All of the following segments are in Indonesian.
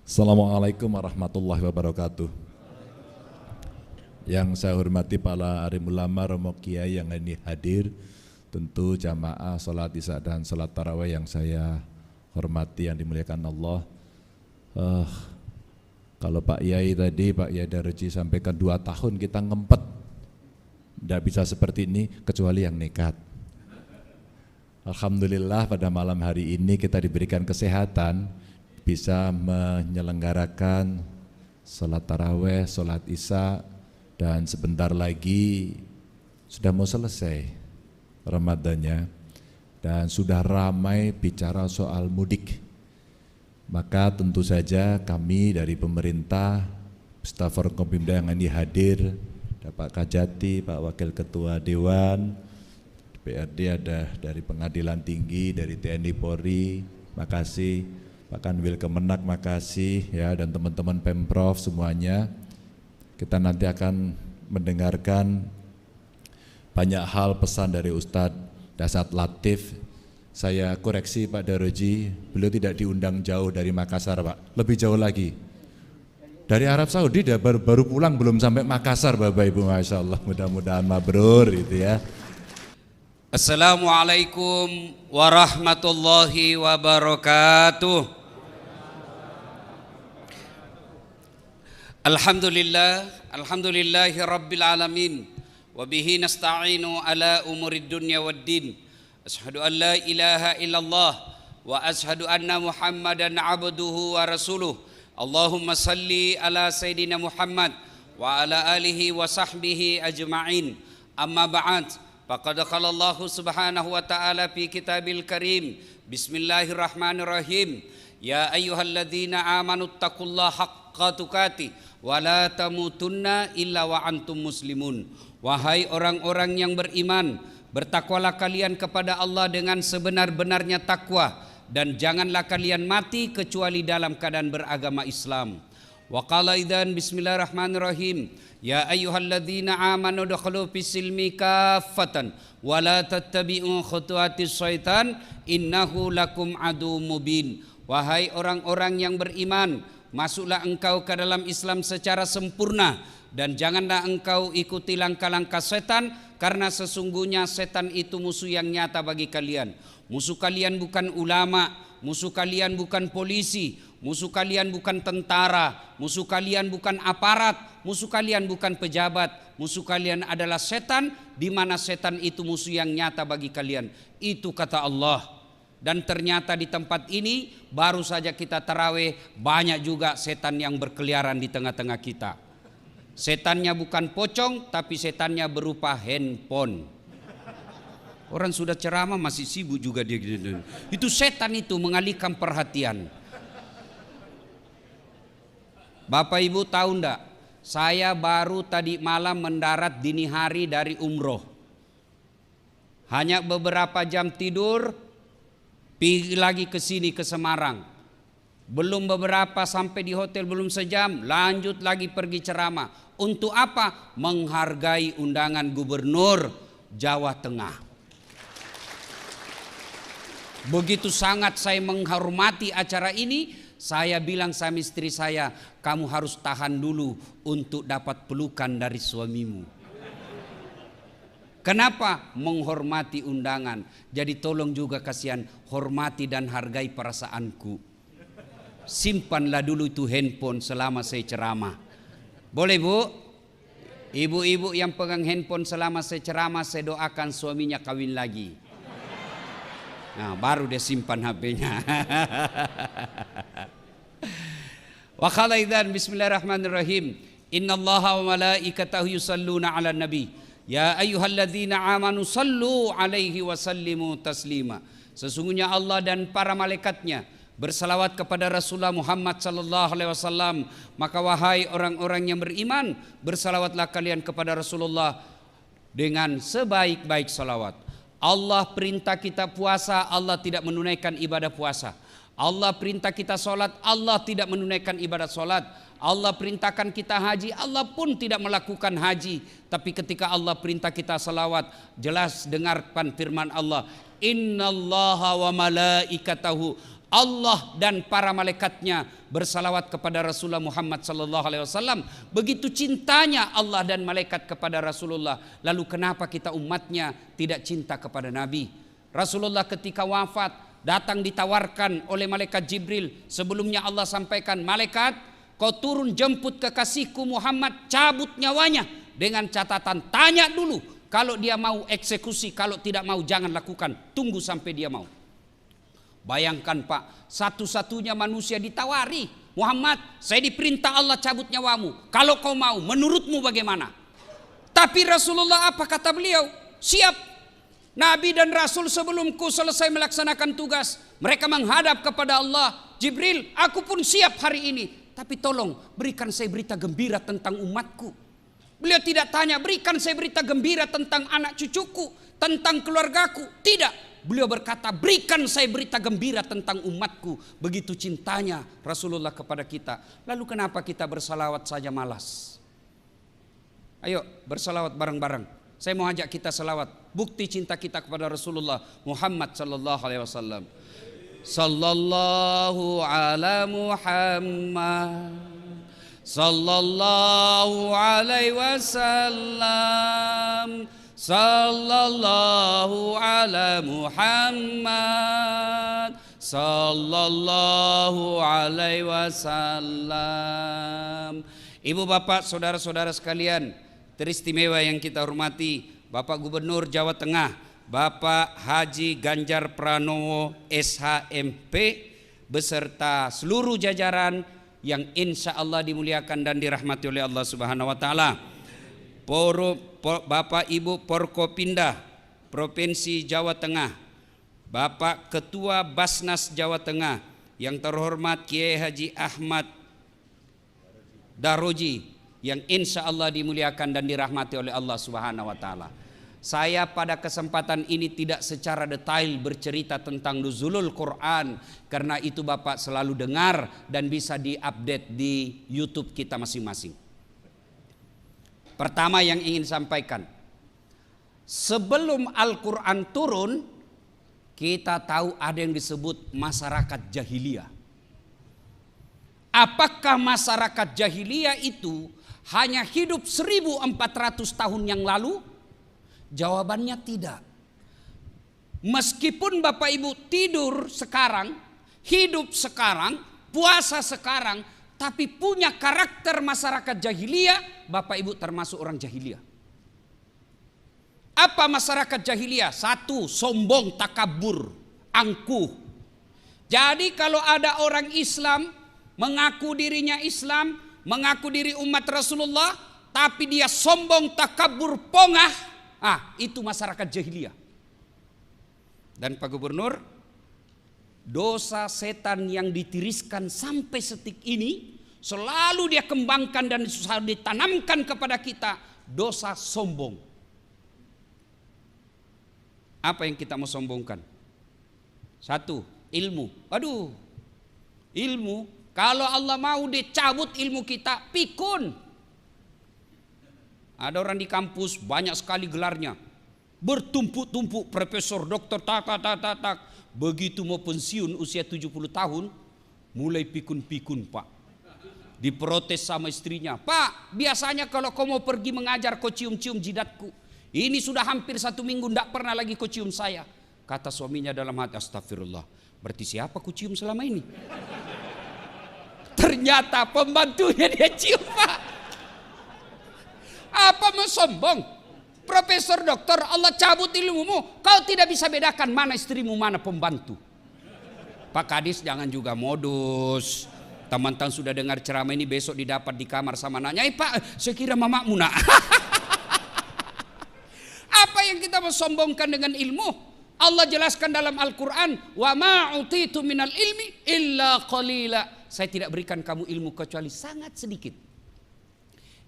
Assalamualaikum warahmatullahi wabarakatuh. Yang saya hormati para alim ulama, romo kiai yang ini hadir, tentu jamaah sholat isya dan sholat tarawih yang saya hormati, yang dimuliakan Allah. Kalau Pak Yai tadi, Pak Yai Daroji sampaikan 2 tahun kita ngempet, tidak bisa seperti ini kecuali yang nekat. Alhamdulillah pada malam hari ini kita diberikan kesehatan, bisa menyelenggarakan sholat tarawih, sholat isya, dan sebentar lagi sudah mau selesai Ramadannya, dan sudah ramai bicara soal mudik. Maka tentu saja kami dari pemerintah, staf Forkompimda yang ini hadir, Pak Kajati, Pak Wakil Ketua Dewan, DPRD ada dari Pengadilan Tinggi, dari TNI Polri, makasih, Pak Kanwil Kemenak, makasih ya, dan teman-teman Pemprov semuanya. Kita nanti akan mendengarkan banyak hal pesan dari Ustadz Dasyat Latif. Saya koreksi Pak Daroji, beliau tidak diundang jauh dari Makassar Pak, lebih jauh lagi. Dari Arab Saudi dia baru pulang, belum sampai Makassar Bapak Ibu, Masya Allah, mudah-mudahan mabrur gitu ya. Assalamualaikum warahmatullahi wabarakatuh. Alhamdulillahi rabbil alamin, wabihi nasta'inu ala umurid dunya waddin. Ashhadu an la ilaha illallah wa ashhadu anna Muhammadan abduhu wa rasuluh. Allahumma salli ala Sayyidina Muhammad wa ala alihi wa sahbihi ajma'in. Amma ba'd, faqad qala Allah subhanahu wa ta'ala fi kitabil karim. Bismillahirrahmanirrahim. Ya ayyuhalladzina amanu taqullaha haqqa tuqatih wa la tamutunna illa wa antum muslimun. Wahai orang-orang yang beriman, bertakwalah kalian kepada Allah dengan sebenar-benarnya takwa, dan janganlah kalian mati kecuali dalam keadaan beragama Islam. Wa qala idzan bismillahirrahmanirrahim. Ya ayyuhalladzina amanu dukhulu fis-silmi kaffatan wa la tattabi'u khutuwatis syaitan innahu lakum aduwwum mubin. Wahai orang-orang yang beriman, masuklah engkau ke dalam Islam secara sempurna, dan janganlah engkau ikuti langkah-langkah setan, karena sesungguhnya setan itu musuh yang nyata bagi kalian. Musuh kalian bukan ulama, musuh kalian bukan polisi, musuh kalian bukan tentara, musuh kalian bukan aparat, musuh kalian bukan pejabat, musuh kalian adalah setan, di mana setan itu musuh yang nyata bagi kalian. Itu kata Allah. Dan ternyata di tempat ini baru saja kita tarawih, banyak juga setan yang berkeliaran di tengah-tengah kita. Setannya bukan pocong, tapi setannya berupa handphone. Orang sudah ceramah masih sibuk juga dia. Itu setan itu mengalihkan perhatian. Bapak Ibu tahu enggak? Saya baru tadi malam mendarat dini hari dari umroh. Hanya beberapa jam tidur, pergi lagi ke sini ke Semarang. Belum beberapa sampai di hotel, belum sejam, lanjut lagi pergi ceramah. Untuk apa? Menghargai undangan Gubernur Jawa Tengah. Begitu sangat saya menghormati acara ini, saya bilang sama istri saya, kamu harus tahan dulu untuk dapat pelukan dari suamimu. Kenapa? Menghormati undangan. Jadi tolong juga kasihan, hormati dan hargai perasaanku. Simpanlah dulu itu handphone selama saya ceramah. Boleh Bu? Ibu-ibu yang pegang handphone selama saya ceramah, saya doakan suaminya kawin lagi. Nah, baru dia simpan HP-nya. Wa qala idzan bismillahirrahmanirrahim. Innallaha wa malaikatahu yusalluna 'alan nabi. Ya ayyuhalladzina amanu sallu 'alaihi wa sallimu taslima. Sesungguhnya Allah dan para malaikatnya bersalawat kepada Rasulullah Muhammad sallallahu alaihi wasallam. Maka wahai orang-orang yang beriman, bersalawatlah kalian kepada Rasulullah dengan sebaik-baik salawat. Allah perintah kita puasa, Allah tidak menunaikan ibadah puasa. Allah perintah kita sholat, Allah tidak menunaikan ibadah sholat. Allah perintahkan kita haji, Allah pun tidak melakukan haji. Tapi ketika Allah perintah kita salawat, jelas dengarkan firman Allah. Innallaha wa malaikatahu, Allah dan para malaikatnya bersalawat kepada Rasulullah Muhammad sallallahu alaihi wasallam. Begitu cintanya Allah dan malaikat kepada Rasulullah. Lalu kenapa kita umatnya tidak cinta kepada Nabi? Rasulullah ketika wafat datang ditawarkan oleh malaikat Jibril. Sebelumnya Allah sampaikan, malaikat, kau turun jemput kekasihku Muhammad, cabut nyawanya. Dengan catatan, tanya dulu. Kalau dia mau eksekusi, kalau tidak mau jangan lakukan. Tunggu sampai dia mau. Bayangkan Pak, satu-satunya manusia ditawari, Muhammad, saya diperintah Allah cabut nyawamu. Kalau kau mau, menurutmu bagaimana? Tapi Rasulullah apa kata beliau? Siap. Nabi dan Rasul sebelumku selesai melaksanakan tugas, mereka menghadap kepada Allah. Jibril, aku pun siap hari ini. Tapi tolong berikan saya berita gembira tentang umatku. Beliau tidak tanya, berikan saya berita gembira tentang anak cucuku, tentang keluargaku. Tidak. Beliau berkata, berikan saya berita gembira tentang umatku. Begitu cintanya Rasulullah kepada kita. Lalu kenapa kita bersalawat saja malas? Ayo bersalawat bareng-bareng. Saya mau ajak kita salawat. Bukti cinta kita kepada Rasulullah Muhammad sallallahu alaihi wasallam. Sallallahu ala Muhammad sallallahu alaihi wasallam. Sallallahu ala Muhammad sallallahu alaihi wasallam. Ibu bapak saudara-saudara sekalian, teristimewa yang kita hormati Bapak Gubernur Jawa Tengah, Bapak Haji Ganjar Pranowo SHMP beserta seluruh jajaran yang insya Allah dimuliakan dan dirahmati oleh Allah Subhanahu wa taala. Bapak Ibu Porkopinda Provinsi Jawa Tengah, Bapak Ketua Basnas Jawa Tengah yang terhormat Kiai Haji Ahmad Daroji yang insya Allah dimuliakan dan dirahmati oleh Allah Subhanahu wa taala. Saya pada kesempatan ini tidak secara detail bercerita tentang nuzulul Quran, karena itu Bapak selalu dengar dan bisa diupdate di YouTube kita masing-masing. Pertama yang ingin sampaikan, sebelum Al-Quran turun, kita tahu ada yang disebut masyarakat jahiliyah. Apakah masyarakat jahiliyah itu hanya hidup 1400 tahun yang lalu? Jawabannya tidak. Meskipun Bapak Ibu tidur sekarang, hidup sekarang, puasa sekarang, tapi punya karakter masyarakat jahiliyah, Bapak Ibu termasuk orang jahiliyah. Apa masyarakat jahiliyah? Satu, sombong, takabur, angkuh. Jadi kalau ada orang Islam mengaku dirinya Islam, mengaku diri umat Rasulullah, tapi dia sombong, takabur, pongah, itu masyarakat jahiliyah. Dan Pak Gubernur, dosa setan yang ditiriskan sampai detik ini selalu dia kembangkan dan selalu ditanamkan kepada kita, dosa sombong. Apa yang kita mau sombongkan? Satu, ilmu. Aduh, ilmu. Kalau Allah mau dicabut ilmu kita, pikun. Ada orang di kampus banyak sekali gelarnya, bertumpuk-tumpuk, profesor, doktor, tak. Begitu mau pensiun usia 70 tahun, mulai pikun-pikun Pak. Diprotes sama istrinya, Pak, biasanya kalau kau mau pergi mengajar kau cium-cium jidatku. Ini sudah hampir 1 minggu tidak pernah lagi kau cium saya. Kata suaminya dalam hati, astagfirullah, berarti siapa kau cium selama ini? Ternyata pembantunya dia cium Pak. Apa mau sombong? Profesor doktor, Allah cabut ilmumu, kau tidak bisa bedakan mana istrimu mana pembantu. Pak Kadis jangan juga modus. Teman-teman sudah dengar ceramah ini, besok didapat di kamar sama nanya, Pak, saya kira mamamu nak. Apa yang kita mau sombongkan dengan ilmu? Allah jelaskan dalam Al-Quran, wa ma utitu minal ilmi illa qalila. Saya tidak berikan kamu ilmu kecuali sangat sedikit.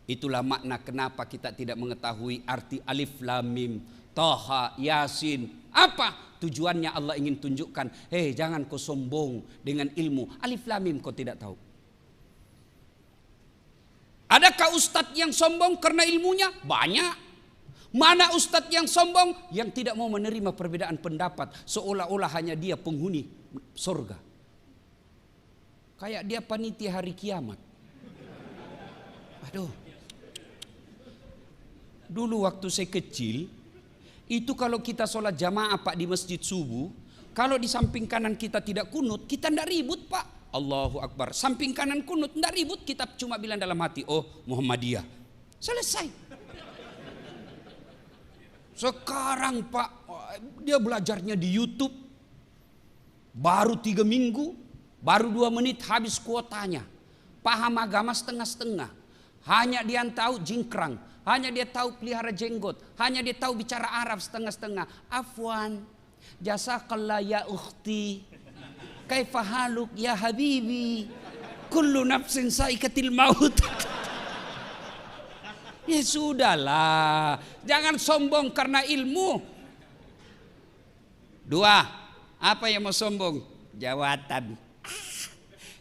Itulah makna kenapa kita tidak mengetahui arti alif lam mim, Taha, Yasin. Apa tujuannya? Allah ingin tunjukkan, jangan kau sombong dengan ilmu. Alif lam mim kau tidak tahu. Adakah ustadz yang sombong karena ilmunya? Banyak. Mana ustadz yang sombong yang tidak mau menerima perbedaan pendapat, seolah-olah hanya dia penghuni surga. Kayak dia panitia hari kiamat. Aduh. Dulu waktu saya kecil, itu kalau kita sholat jamaah Pak di masjid subuh, kalau di samping kanan kita tidak kunut, kita tidak ribut Pak. Allahu Akbar. Samping kanan kunut, tidak ribut. Kita cuma bilang dalam hati, oh Muhammadiyah. Selesai. Sekarang Pak, dia belajarnya di YouTube. Baru 3 minggu, baru 2 menit habis kuotanya. Paham agama setengah-setengah. Hanya dia tahu jingkrang. Hanya dia tahu pelihara jenggot. Hanya dia tahu bicara Arab setengah-setengah. Afwan, jazakallah ya ukhti. Kaifa haluk ya habibi. Kullu nafsin saikatil maut. Ya sudahlah. Jangan sombong karena ilmu. 2. Apa yang mau sombong? Jawatan.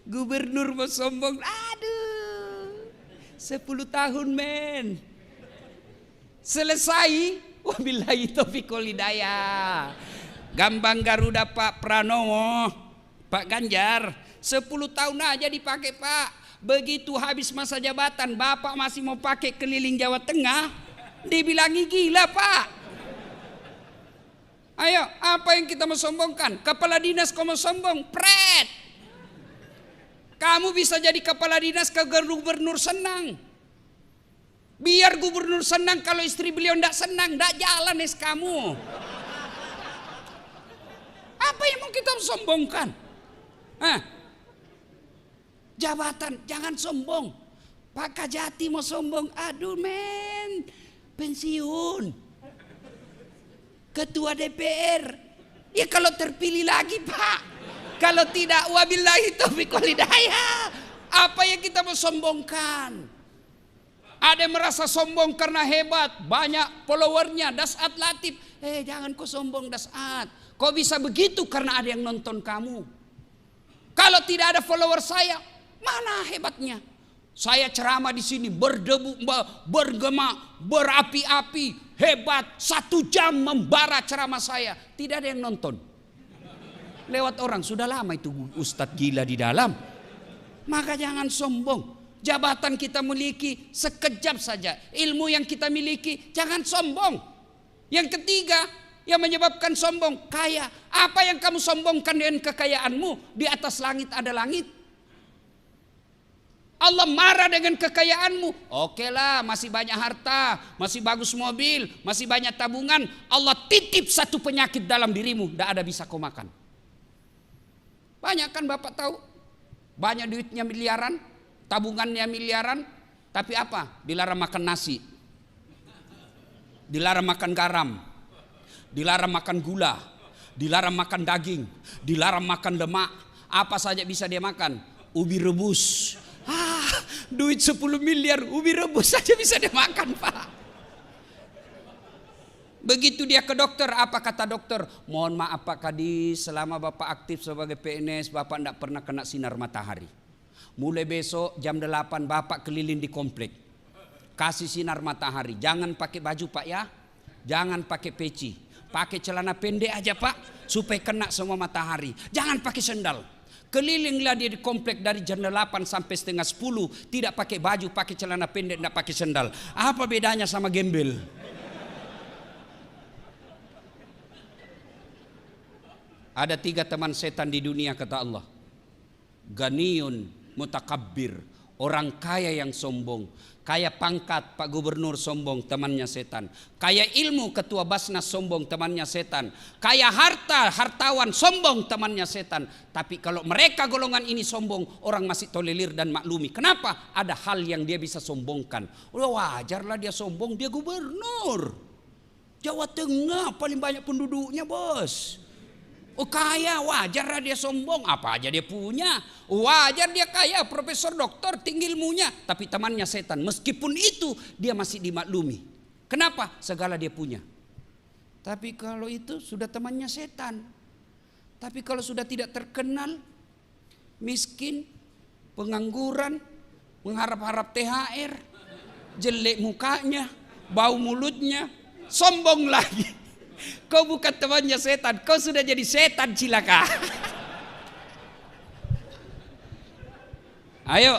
Gubernur mau sombong. Aduh. 10 tahun men. Selesai. Wabillahi taufiq wal hidayah. Gambang Garuda Pak Pranowo, Pak Ganjar, 10 tahun aja dipakai Pak. Begitu habis masa jabatan, Bapak masih mau pakai keliling Jawa Tengah, dibilangi gila Pak. Ayo, apa yang kita mau sombongkan? Kepala dinas kau mau sombong, pret. Kamu bisa jadi kepala dinas ke gubernur senang. Biar gubernur senang, kalau istri beliau tidak senang, tidak jalan kamu. Apa yang mau kita sombongkan? Jabatan, jangan sombong. Pak Kajati mau sombong, aduh men, pensiun. Ketua DPR, ya kalau terpilih lagi Pak. Kalau tidak, wabillahi taufiq wal hidayah. Apa yang kita mau sombongkan? Ada yang merasa sombong karena hebat, banyak followernya, Dasat Latif. Jangan kau sombong Dasat. Kau bisa begitu karena ada yang nonton kamu. Kalau tidak ada follower saya, mana hebatnya? Saya ceramah di sini berdebu, bergema, berapi-api, hebat. 1 jam membara ceramah saya, tidak ada yang nonton. Lewat orang, sudah lama itu Ustadz gila di dalam. Maka jangan sombong. Jabatan kita miliki sekejap saja. Ilmu yang kita miliki jangan sombong. Yang ketiga yang menyebabkan sombong, kaya. Apa yang kamu sombongkan dengan kekayaanmu? Di atas langit ada langit. Allah marah dengan kekayaanmu. Oke lah, masih banyak harta, masih bagus mobil, masih banyak tabungan. Allah titip 1 penyakit dalam dirimu, tidak ada bisa kau makan. Banyak kan Bapak tahu? Banyak duitnya miliaran, tabungannya miliaran, tapi apa? Dilarang makan nasi, dilarang makan garam, dilarang makan gula, dilarang makan daging, dilarang makan lemak. Apa saja bisa dia makan? Ubi rebus. Duit 10 miliar, ubi rebus saja bisa dia makan Pak. Begitu dia ke dokter, apa kata dokter? Mohon maaf Pak Kadis, selama Bapak aktif sebagai PNS, Bapak tidak pernah kena sinar matahari. Mulai besok jam 8 Bapak keliling di komplek, kasih sinar matahari. Jangan pakai baju Pak ya, jangan pakai peci, pakai celana pendek aja Pak, supaya kena semua matahari. Jangan pakai sendal. Kelilinglah dia di komplek dari jam 8 sampai setengah 10, tidak pakai baju, pakai celana pendek, tidak pakai sendal. Apa bedanya sama gembel? Ada 3 teman setan di dunia kata Allah. Ganiyun mutakabbir, orang kaya yang sombong. Kaya pangkat Pak Gubernur sombong, temannya setan. Kaya ilmu Ketua Basnas sombong, temannya setan. Kaya harta, hartawan sombong, temannya setan. Tapi kalau mereka golongan ini sombong, orang masih tolerir dan maklumi. Kenapa? Ada hal yang dia bisa sombongkan. Wajarlah dia sombong, dia gubernur Jawa Tengah, paling banyak penduduknya bos. Oh kaya, wajar dia sombong, apa aja dia punya. Wajar dia kaya, profesor, doktor, tinggi ilmunya. Tapi temannya setan, meskipun itu dia masih dimaklumi. Kenapa? Segala dia punya. Tapi kalau itu sudah temannya setan. Tapi kalau sudah tidak terkenal, miskin, pengangguran, mengharap-harap THR, jelek mukanya, bau mulutnya, sombong lagi. Kau bukan temannya setan, kau sudah jadi setan cilaka. Ayo,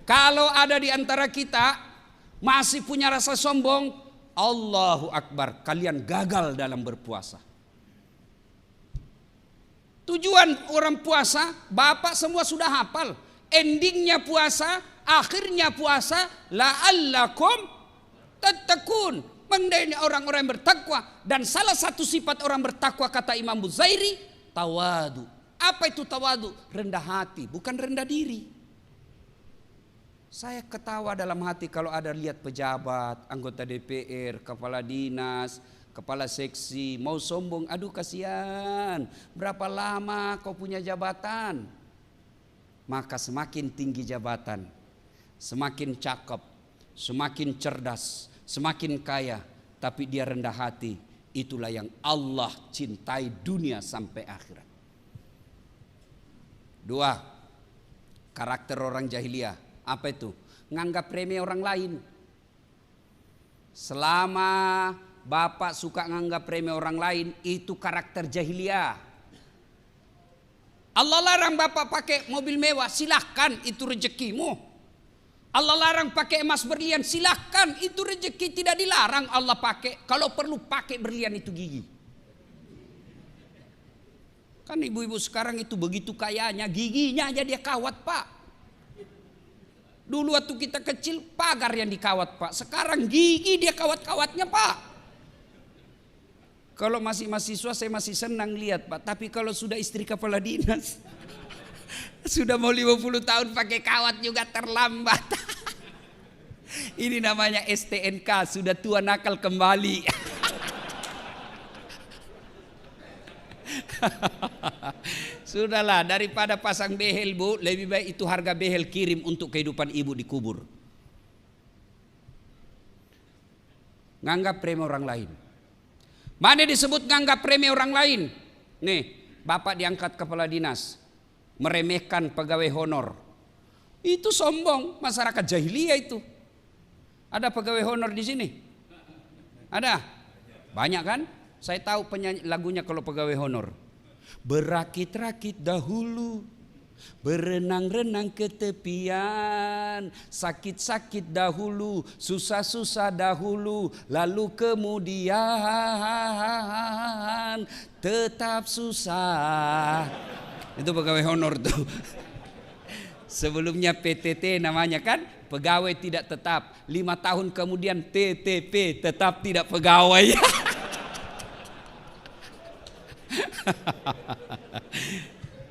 kalau ada di antara kita masih punya rasa sombong, Allahu Akbar, kalian gagal dalam berpuasa. Tujuan orang puasa, Bapak semua sudah hafal. Endingnya puasa, akhirnya puasa, la'allakum tattaqun. Mengenai orang-orang yang bertakwa. Dan salah satu sifat orang bertakwa kata Imam Buzairi, tawadu. Apa itu tawadu? Rendah hati, bukan rendah diri. Saya ketawa dalam hati kalau ada lihat pejabat, anggota DPR, kepala dinas, kepala seksi mau sombong. Aduh kasihan, berapa lama kau punya jabatan? Maka semakin tinggi jabatan, semakin cakep, semakin cerdas, semakin kaya, tapi dia rendah hati. Itulah yang Allah cintai dunia sampai akhirat. 2. Karakter orang jahiliyah. Apa itu? Nganggap remeh orang lain. Selama Bapak suka nganggap remeh orang lain, itu karakter jahiliyah. Allah larang Bapak pakai mobil mewah, silahkan, itu rezekimu. Allah larang pakai emas berlian, silahkan, itu rezeki, tidak dilarang Allah pakai. Kalau perlu pakai berlian itu gigi. Kan ibu-ibu sekarang itu begitu kayanya, giginya aja dia kawat Pak. Dulu waktu kita kecil pagar yang dikawat Pak, sekarang gigi dia kawat-kawatnya Pak. Kalau masih mahasiswa saya masih senang lihat Pak, tapi kalau sudah istri kepala dinas sudah mau 50 tahun pakai kawat juga terlambat. Ini namanya STNK, sudah tua nakal kembali. Sudahlah, daripada pasang behel Bu, lebih baik itu harga behel kirim untuk kehidupan ibu dikubur. Nganggap remeh orang lain. Mana disebut nganggap remeh orang lain? Nih, Bapak diangkat kepala dinas, meremehkan pegawai honor. Itu sombong, masyarakat jahiliyah itu. Ada pegawai honor di sini? Ada? Banyak kan? Saya tahu penyanyi lagunya kalau pegawai honor. Berakit-rakit dahulu, berenang-renang ke tepian, sakit-sakit dahulu, susah-susah dahulu, lalu kemudian tetap susah. Itu pegawai honor tuh. Sebelumnya PTT namanya kan, pegawai tidak tetap. 5 tahun kemudian TTP, tetap tidak pegawai.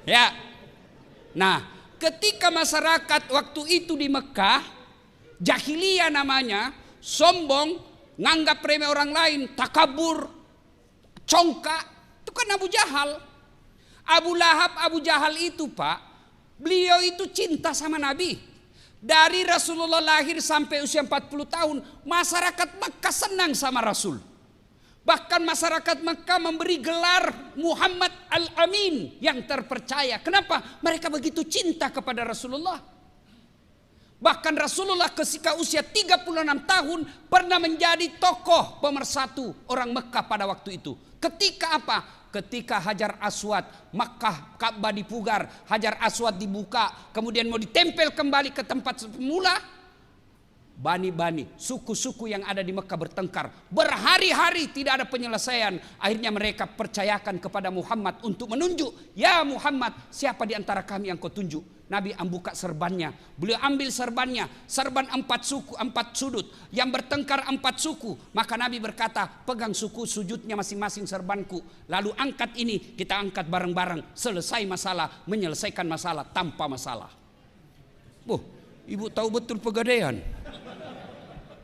Ya. Nah, ketika masyarakat waktu itu di Mekah, jahiliyah namanya, sombong, nganggap remeh orang lain, takabur, congkak, itu kan Abu Jahal. Abu Lahab, Abu Jahal itu Pak, beliau itu cinta sama Nabi. Dari Rasulullah lahir sampai usia 40 tahun, masyarakat Mekah senang sama Rasul. Bahkan masyarakat Mekah memberi gelar Muhammad Al-Amin, yang terpercaya. Kenapa? Mereka begitu cinta kepada Rasulullah. Bahkan Rasulullah ketika usia 36 tahun pernah menjadi tokoh pemersatu orang Mekah pada waktu itu. Ketika apa? Ketika Hajar Aswad, Makkah, Ka'bah dipugar, Hajar Aswad dibuka, kemudian mau ditempel kembali ke tempat semula. Bani-bani, suku-suku yang ada di Mekah bertengkar. Berhari-hari tidak ada penyelesaian. Akhirnya mereka percayakan kepada Muhammad untuk menunjuk. Ya Muhammad, siapa di antara kami yang kau tunjuk? Nabi buka serbannya. Beliau ambil serbannya. Serban 4 suku, 4 sudut. Yang bertengkar 4 suku. Maka Nabi berkata, pegang suku sujudnya masing-masing serbanku. Lalu angkat ini, kita angkat bareng-bareng. Selesai masalah, menyelesaikan masalah tanpa masalah. Ibu tahu betul Pegadaian.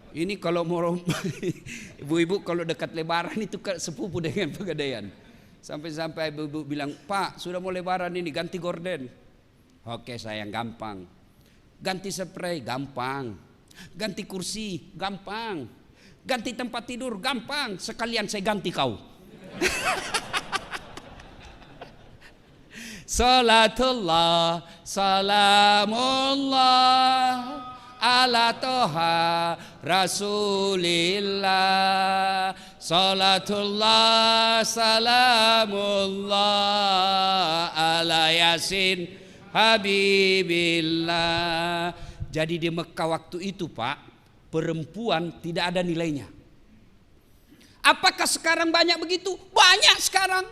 Ini kalau mau ibu-ibu kalau dekat lebaran itu sepupu dengan Pegadaian. Sampai-sampai ibu-ibu bilang, Pak sudah mau lebaran ini ganti gorden. Oke sayang, gampang. Ganti spray gampang. Ganti kursi gampang. Ganti tempat tidur gampang. Sekalian saya ganti kau. Salatullah, salamullah ala toha rasulillah. Salatullah, salamullah ala yasin habibillah. Jadi di Mekah waktu itu Pak, perempuan tidak ada nilainya. Apakah sekarang banyak begitu? Banyak sekarang.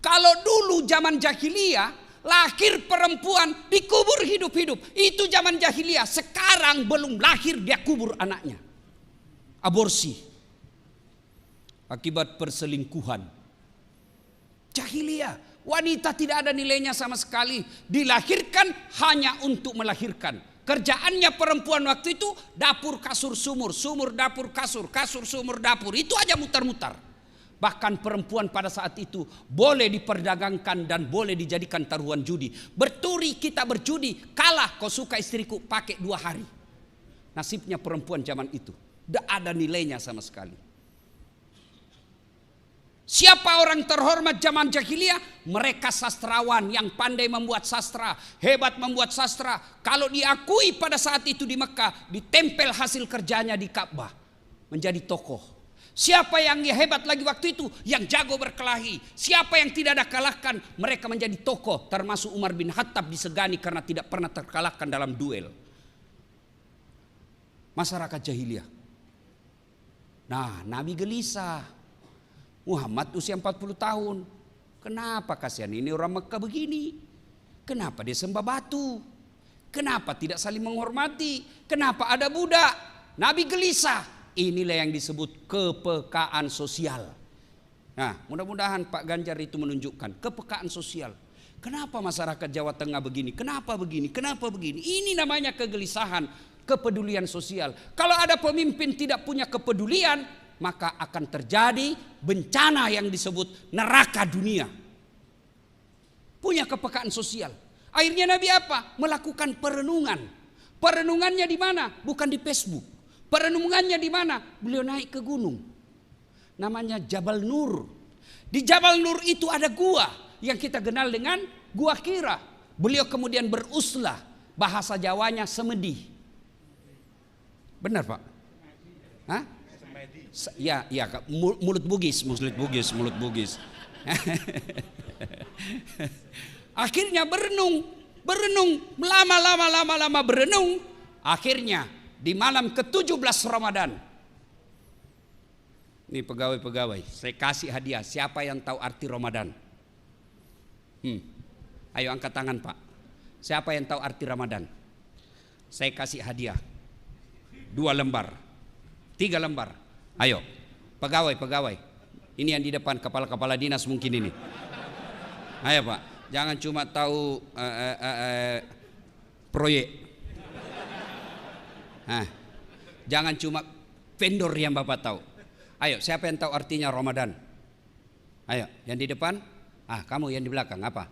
Kalau dulu zaman jahiliyah, lahir perempuan dikubur hidup-hidup. Itu zaman jahiliyah. Sekarang belum lahir dia kubur anaknya. Aborsi. Akibat perselingkuhan. Jahiliyah. Wanita tidak ada nilainya sama sekali. Dilahirkan hanya untuk melahirkan. Kerjaannya perempuan waktu itu dapur kasur sumur. Sumur dapur kasur. Kasur sumur dapur. Itu aja mutar-mutar. Bahkan perempuan pada saat itu boleh diperdagangkan dan boleh dijadikan taruhan judi. Berturi kita berjudi. Kalah kau suka istriku pakai 2 hari. Nasibnya perempuan zaman itu. Tidak ada nilainya sama sekali. Siapa orang terhormat zaman jahiliyah? Mereka sastrawan yang pandai membuat sastra, hebat membuat sastra. Kalau diakui pada saat itu di Mekah, ditempel hasil kerjanya di Ka'bah, menjadi tokoh. Siapa yang hebat lagi waktu itu? Yang jago berkelahi. Siapa yang tidak ada kalahkan? Mereka menjadi tokoh. Termasuk Umar bin Khattab disegani karena tidak pernah terkalahkan dalam duel. Masyarakat jahiliyah. Nah, Nabi gelisah. Muhammad usia 40 tahun. Kenapa kasihan ini orang Mekah begini? Kenapa dia sembah batu? Kenapa tidak saling menghormati? Kenapa ada budak? Nabi gelisah. Inilah yang disebut kepekaan sosial. Nah, mudah-mudahan Pak Ganjar itu menunjukkan kepekaan sosial. Kenapa masyarakat Jawa Tengah begini? Kenapa begini? Kenapa begini? Ini namanya kegelisahan, kepedulian sosial. Kalau ada pemimpin tidak punya kepedulian, maka akan terjadi bencana yang disebut neraka dunia. Punya kepekaan sosial. Akhirnya Nabi apa? Melakukan perenungan. Perenungannya di mana? Bukan di Facebook. Perenungannya di mana? Beliau naik ke gunung. Namanya Jabal Nur. Di Jabal Nur itu ada gua yang kita kenal dengan Gua Hira. Beliau kemudian beruslah. Bahasa Jawanya semedi. Benar Pak? Hah? Ya, mulut Bugis. Akhirnya berenung, lama berenung. Akhirnya di malam ke-17 Ramadan. Ini pegawai-pegawai, saya kasih hadiah. Siapa yang tahu arti Ramadan? Ayo angkat tangan Pak. Siapa yang tahu arti Ramadan? Saya kasih hadiah 2 lembar, 3 lembar. Ayo, pegawai. Ini yang di depan, kepala dinas mungkin ini. Ayo Pak, jangan cuma tahu proyek. Jangan cuma vendor yang Bapak tahu. Ayo, siapa yang tahu artinya Ramadan? Ayo, yang di depan. Kamu yang di belakang apa?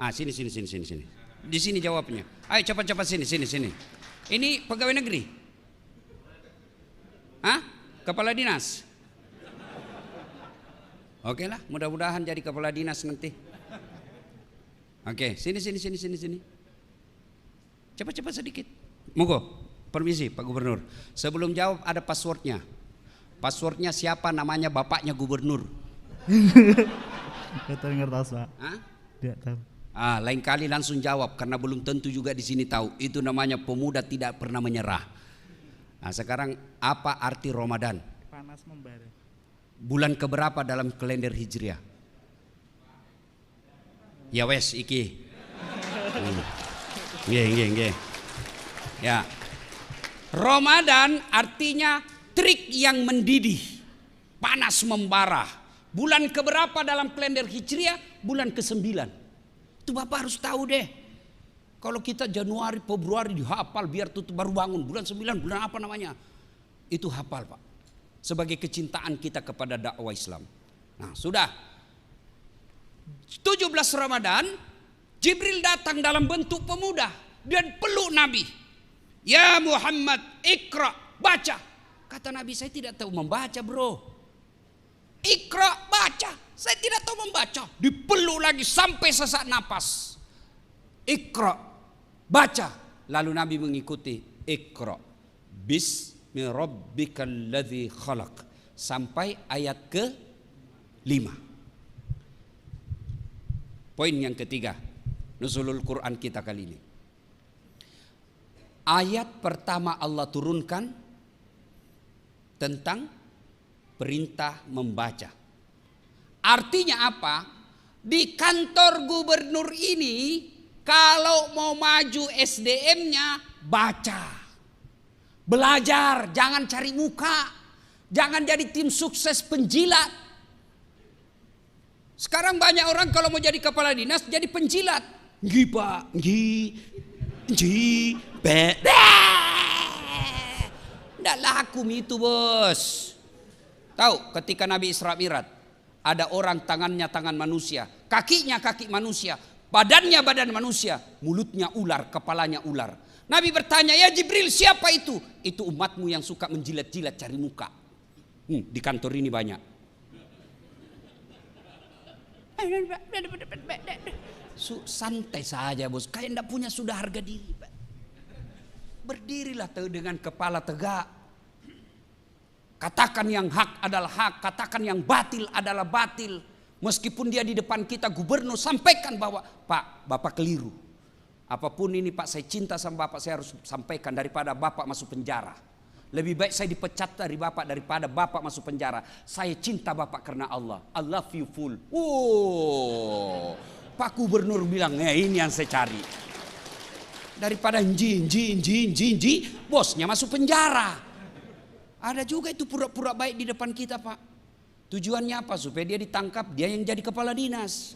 Sini. Di sini jawabnya. Ayo cepat sini. Ini pegawai negeri? Kepala dinas? Oke lah, mudah-mudahan jadi kepala dinas nanti. Oke, sini. Cepat sedikit. Monggo, permisi Pak Gubernur. Sebelum jawab ada passwordnya. Passwordnya siapa namanya bapaknya gubernur? Kita ngerti Pak. Tidak tahu. Lain kali langsung jawab karena belum tentu juga di sini tahu. Itu namanya pemuda tidak pernah menyerah. Sekarang apa arti Ramadan? Panas membara. Bulan keberapa dalam kalender Hijriah? Ya wes iki. Nggih. Ya. Ramadan artinya trik yang mendidih, panas membara. Bulan keberapa dalam kalender Hijriah? Bulan ke-9. Itu Bapak harus tahu deh. Kalau kita Januari, Februari dihafal biar tutup baru bangun. Bulan 9, bulan apa namanya? Itu hafal Pak. Sebagai kecintaan kita kepada dakwah Islam. Nah sudah. 17 Ramadan, Jibril datang dalam bentuk pemuda. Dan peluk Nabi. Ya Muhammad, ikra, baca. Kata Nabi, saya tidak tahu membaca bro. Ikra, baca. Saya tidak tahu membaca. Dipeluk lagi sampai sesak napas. Ikra, baca. Lalu Nabi mengikuti. Ikra, bismi rabbikal ladzi khalaq. Sampai ayat ke Poin yang ketiga, nuzulul Quran kita kali ini. Ayat pertama Allah turunkan tentang perintah membaca. Artinya apa? Di kantor gubernur ini kalau mau maju SDM-nya baca. Belajar, jangan cari muka. Jangan jadi tim sukses penjilat. Sekarang banyak orang kalau mau jadi kepala dinas jadi penjilat. Ngi pak, ngi, nggak laku itu bos. Tahu ketika Nabi Isra Mi'raj ada orang tangannya tangan manusia, kakinya kaki manusia, badannya badan manusia, mulutnya ular, kepalanya ular. Nabi bertanya, ya Jibril siapa itu? Itu umatmu yang suka menjilat-jilat cari muka. Di kantor ini banyak. Santai saja bos, kayak ndak punya sudah harga diri. Berdirilah dengan kepala tegak. Katakan yang hak adalah hak, katakan yang batil adalah batil. Meskipun dia di depan kita gubernur, sampaikan bahwa Pak, Bapak keliru. Apapun ini Pak, saya cinta sama Bapak, saya harus sampaikan daripada Bapak masuk penjara. Lebih baik saya dipecat dari Bapak daripada Bapak masuk penjara. Saya cinta Bapak karena Allah. I love you full. Pak Gubernur bilang, ini yang saya cari. Daripada bosnya masuk penjara. Ada juga itu pura-pura baik di depan kita Pak. Tujuannya apa? Supaya dia ditangkap, dia yang jadi kepala dinas.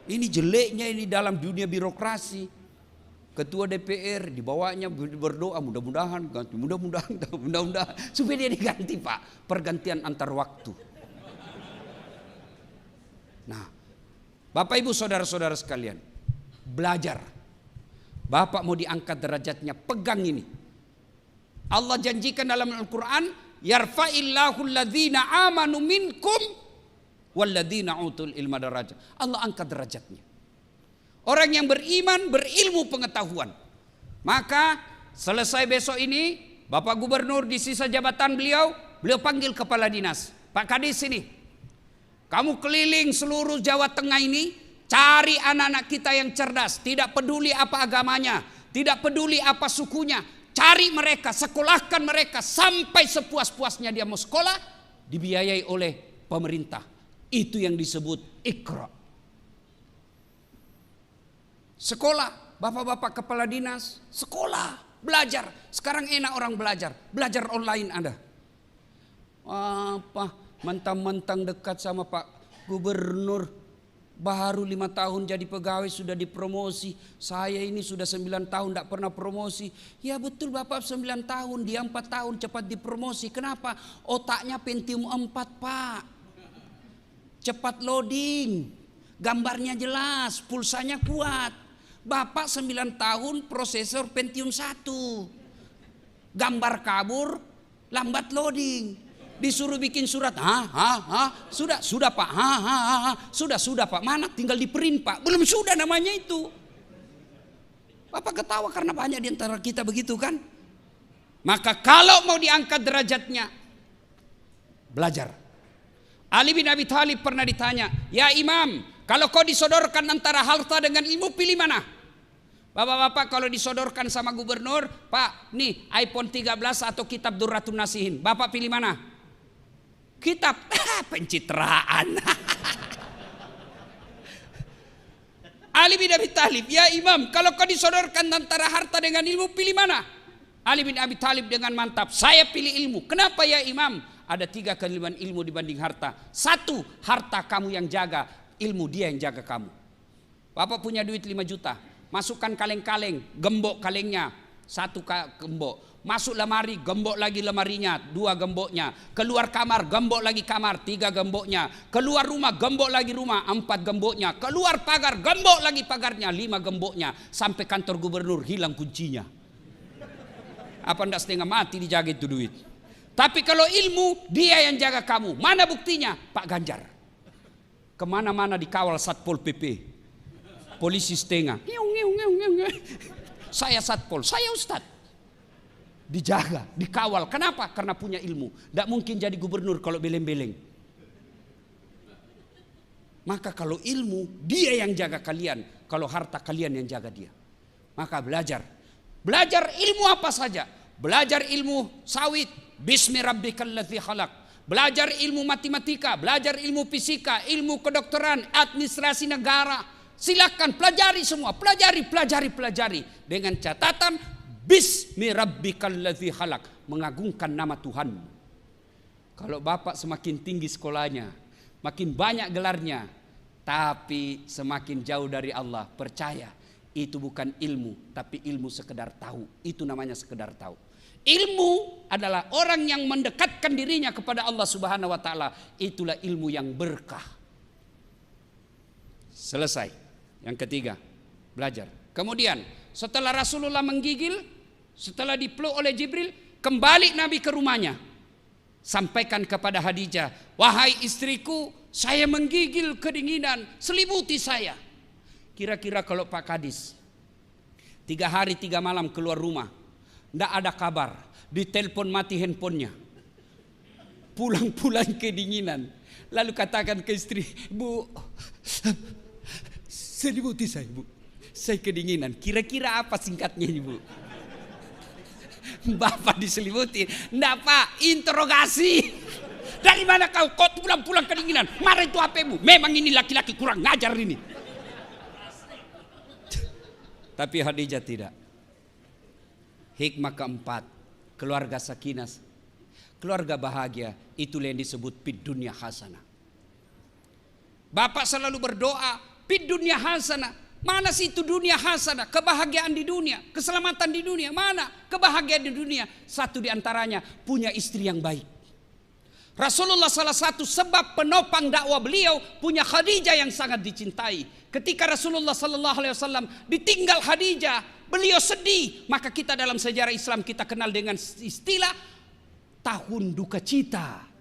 Ini jeleknya ini dalam dunia birokrasi. Ketua DPR dibawanya berdoa mudah-mudahan ganti, mudah-mudahan supaya dia diganti Pak. Pergantian antar waktu. Nah, Bapak Ibu saudara-saudara sekalian, belajar. Bapak mau diangkat derajatnya, pegang ini. Allah janjikan dalam Al-Quran, yarfa'illahu alladhina amanu minkum walladhina utul ilma darajat. Allah angkat derajatnya. Orang yang beriman, berilmu pengetahuan. Maka selesai besok ini, Bapak Gubernur di sisa jabatan beliau panggil kepala dinas. Pak Kadis ini, kamu keliling seluruh Jawa Tengah ini, cari anak-anak kita yang cerdas. Tidak peduli apa agamanya, tidak peduli apa sukunya. Cari mereka, sekolahkan mereka sampai sepuas-puasnya dia mau sekolah, dibiayai oleh pemerintah. Itu yang disebut Iqra. Sekolah, bapak-bapak kepala dinas, sekolah, belajar. Sekarang enak orang belajar online ada. Apa, mentang-mentang dekat sama Pak Gubernur. Baru 5 tahun jadi pegawai sudah dipromosi. Saya ini sudah 9 tahun tidak pernah promosi. Ya betul Bapak 9 tahun, dia 4 tahun cepat dipromosi. Kenapa? Otaknya Pentium 4 Pak. Cepat loading. Gambarnya jelas, pulsanya kuat. Bapak 9 tahun prosesor Pentium 1. Gambar kabur, lambat loading. Disuruh bikin surat, sudah Pak, sudah Pak, mana tinggal di print Pak, belum sudah namanya itu. Bapak ketawa karena banyak di antara kita begitu kan. Maka kalau mau diangkat derajatnya, belajar. Ali bin Abi Thalib pernah ditanya, ya Imam, kalau kau disodorkan antara harta dengan ilmu, pilih mana? Bapak-bapak kalau disodorkan sama gubernur, Pak, nih iPhone 13 atau kitab Durratun Nasihin, Bapak pilih mana? Kitab, pencitraan. Ali bin Abi Thalib, ya Imam, kalau kau disodorkan antara harta dengan ilmu, pilih mana? Ali bin Abi Thalib dengan mantap, saya pilih ilmu. Kenapa ya Imam? Ada 3 kelebihan ilmu dibanding harta. 1, harta kamu yang jaga, ilmu dia yang jaga kamu. Bapak punya duit 5 juta, masukkan kaleng-kaleng, gembok kalengnya, 1 gembok. Masuk lemari, gembok lagi lemarinya, 2 gemboknya. Keluar kamar, gembok lagi kamar, 3 gemboknya. Keluar rumah, gembok lagi rumah, 4 gemboknya. Keluar pagar, gembok lagi pagarnya, 5 gemboknya. Sampai kantor gubernur hilang kuncinya. Apa enggak setengah mati dijaga itu duit? Tapi kalau ilmu, dia yang jaga kamu. Mana buktinya? Pak Ganjar. Kemana-mana dikawal Satpol PP. Polisi setengah. Saya Satpol, saya Ustadz. Dijaga, dikawal. Kenapa? Karena punya ilmu. Tidak mungkin jadi gubernur kalau beleng-beleng. Maka kalau ilmu, dia yang jaga kalian. Kalau harta, kalian yang jaga dia. Maka belajar. Belajar ilmu apa saja. Belajar ilmu sawit. Bismi rabbikal ladzi khalaq. Belajar ilmu matematika. Belajar ilmu fisika. Ilmu kedokteran. Administrasi negara. Silakan pelajari semua. Pelajari. Dengan catatan Bismi rabbikal ladzi khalaq. Mengagungkan nama Tuhan. Kalau bapak semakin tinggi sekolahnya, makin banyak gelarnya, tapi semakin jauh dari Allah, percaya itu bukan ilmu, tapi ilmu sekedar tahu. Itu namanya sekedar tahu. Ilmu adalah orang yang mendekatkan dirinya kepada Allah Subhanahu wa taala. Itulah ilmu yang berkah. Selesai. Yang ketiga, belajar. Kemudian setelah Rasulullah menggigil, setelah dipeluk oleh Jibril, kembali Nabi ke rumahnya. Sampaikan kepada Khadijah, wahai istriku, saya menggigil kedinginan, selimuti saya. Kira-kira kalau Pak Kadis 3 hari 3 malam keluar rumah, tidak ada kabar, ditelepon mati handphonenya, pulang-pulang kedinginan, lalu katakan ke istri, Bu, selimuti saya Bu, saya kedinginan. Kira-kira apa singkatnya Bu? Bapak diselimuti. Enggak Pak, interogasi. Dari mana kau pulang-pulang kedinginan? Marah itu HPmu. Memang ini laki-laki kurang ngajar ini. Tapi Khadijah tidak. Hikmah keempat, keluarga sakinah, keluarga bahagia, itulah yang disebut fid dunya hasanah. Bapak selalu berdoa, fid dunya hasanah. Mana sih itu dunia hasanah, kebahagiaan di dunia, keselamatan di dunia, mana kebahagiaan di dunia? Satu di antaranya punya istri yang baik. Rasulullah salah satu sebab penopang dakwah beliau punya Khadijah yang sangat dicintai. Ketika Rasulullah sallallahu alaihi wasallam ditinggal Khadijah, beliau sedih. Maka kita dalam sejarah Islam kita kenal dengan istilah tahun duka cita.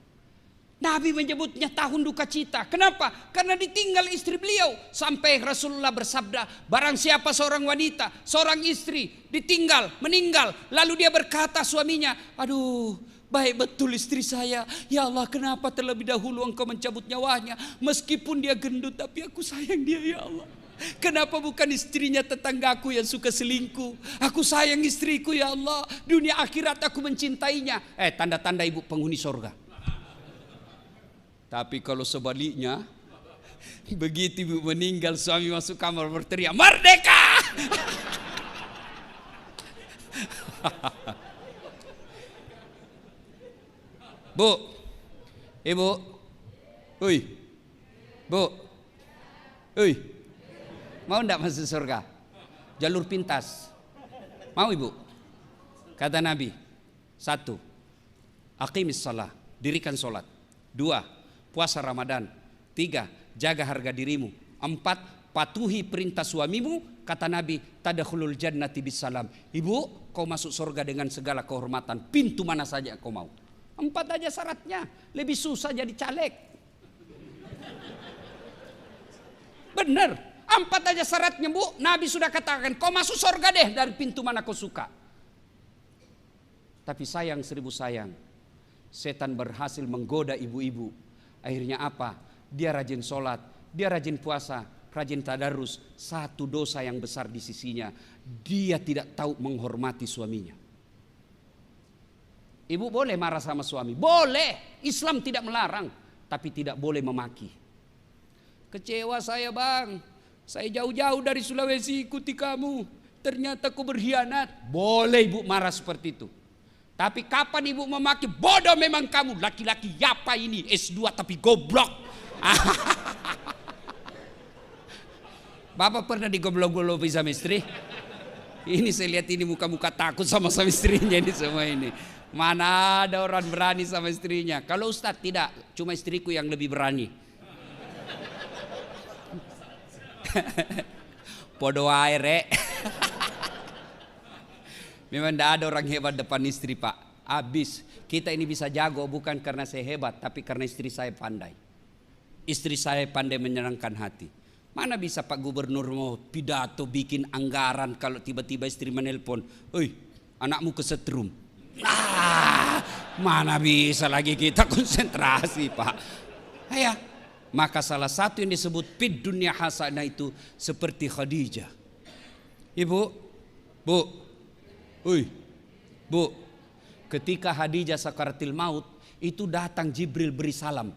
Nabi menyebutnya tahun duka cita. Kenapa? Karena ditinggal istri beliau. Sampai Rasulullah bersabda, barang siapa seorang wanita, seorang istri ditinggal, meninggal, lalu dia berkata suaminya, aduh, baik betul istri saya. Ya Allah, kenapa terlebih dahulu engkau mencabut nyawanya? Meskipun dia gendut, tapi aku sayang dia ya Allah. Kenapa bukan istrinya tetanggaku yang suka selingkuh? Aku sayang istriku ya Allah. Dunia akhirat aku mencintainya. Tanda-tanda ibu penghuni surga. Tapi kalau sebaliknya, begitu ibu meninggal, suami masuk kamar berteriak, merdeka! Bu, ibu, ui, bu, ui, mau ndak masuk surga? Jalur pintas, mau ibu? Kata Nabi, 1, aqimis shalah, dirikan sholat. 2, puasa Ramadan. 3, jaga harga dirimu. 4, patuhi perintah suamimu. Kata Nabi, tadkhulul jannati bisalam. Ibu, kau masuk surga dengan segala kehormatan. Pintu mana saja kau mau. 4 aja syaratnya. Lebih susah jadi caleg. Benar. 4 aja syaratnya Bu. Nabi sudah katakan, kau masuk surga deh dari pintu mana kau suka. Tapi sayang 1000 sayang, setan berhasil menggoda ibu-ibu. Akhirnya apa? Dia rajin sholat, dia rajin puasa, rajin tadarus. Satu dosa yang besar di sisinya, dia tidak tahu menghormati suaminya. Ibu boleh marah sama suami, boleh. Islam tidak melarang, tapi tidak boleh memaki. Kecewa saya bang, saya jauh-jauh dari Sulawesi ikuti kamu, ternyata aku berkhianat. Boleh ibu marah seperti itu. Tapi kapan ibu memaki, bodoh memang kamu, laki-laki apa ini, S2 tapi goblok. Bapak pernah digoblok-gobloki sama istri? Ini saya lihat ini muka-muka takut sama istrinya ini semua ini. Mana ada orang berani sama istrinya? Kalau Ustadz tidak, cuma istriku yang lebih berani. Podo air Memang tidak ada orang hebat depan istri Pak. Habis. Kita ini bisa jago bukan karena saya hebat, tapi karena istri saya pandai. Istri saya pandai menyenangkan hati. Mana bisa Pak Gubernur mau pidato bikin anggaran kalau tiba-tiba istri menelpon, "Oi, anakmu kesetrum." Mana bisa lagi kita konsentrasi Pak. Ya, Maka salah satu yang disebut fid dunya hasanah itu seperti Khadijah. Ibu, Bu, Bu, ketika Khadijah sakaratil maut, itu datang Jibril beri salam.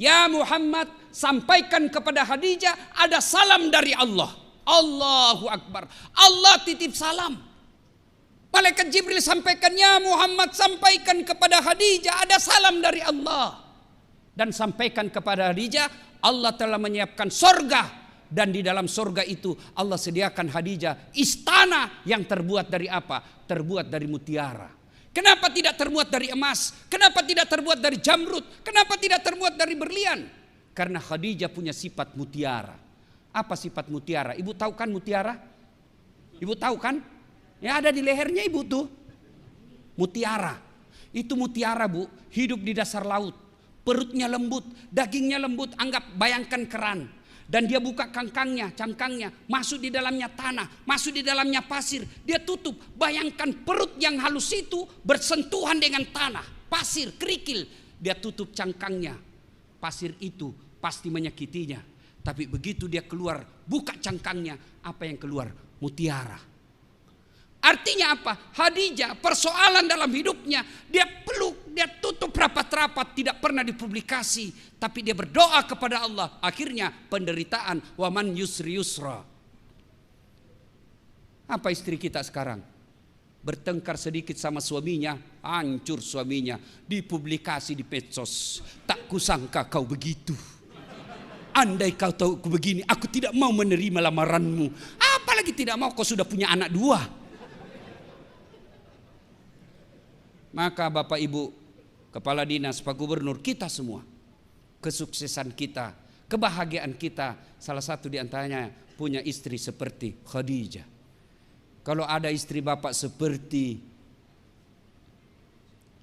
Ya Muhammad, sampaikan kepada Khadijah ada salam dari Allah. Allahu Akbar. Allah titip salam. Malaikat Jibril sampaikan, ya Muhammad, sampaikan kepada Khadijah ada salam dari Allah. Dan sampaikan kepada Khadijah, Allah telah menyiapkan sorga. Dan di dalam sorga itu Allah sediakan Khadijah istana yang terbuat dari apa? Terbuat dari mutiara. Kenapa tidak terbuat dari emas? Kenapa tidak terbuat dari jamrud? Kenapa tidak terbuat dari berlian? Karena Khadijah punya sifat mutiara. Apa sifat mutiara? Ibu tahu kan mutiara? Ibu tahu kan? Ya ada di lehernya ibu tuh. Mutiara. Itu mutiara, Bu, hidup di dasar laut. Perutnya lembut, dagingnya lembut, bayangkan keran. Dan dia buka cangkangnya, masuk di dalamnya tanah, masuk di dalamnya pasir. Dia tutup, bayangkan perut yang halus itu bersentuhan dengan tanah, pasir, kerikil. Dia tutup cangkangnya, pasir itu pasti menyakitinya. Tapi begitu dia keluar, buka cangkangnya, apa yang keluar? Mutiara. Artinya apa? Khadijah persoalan dalam hidupnya, dia peluk, dia tutup rapat-rapat, tidak pernah dipublikasi, tapi dia berdoa kepada Allah. Akhirnya penderitaan, waman yusri yusra. Apa istri kita sekarang? Bertengkar sedikit sama suaminya, hancur suaminya, dipublikasi di medsos. Tak kusangka kau begitu. Andai kau tahu aku begini, aku tidak mau menerima lamaranmu. Apalagi tidak mau, kau sudah punya anak 2. Maka Bapak Ibu, Kepala Dinas, Pak Gubernur, kita semua, kesuksesan kita, kebahagiaan kita, salah satu di antaranya punya istri seperti Khadijah. Kalau ada istri Bapak seperti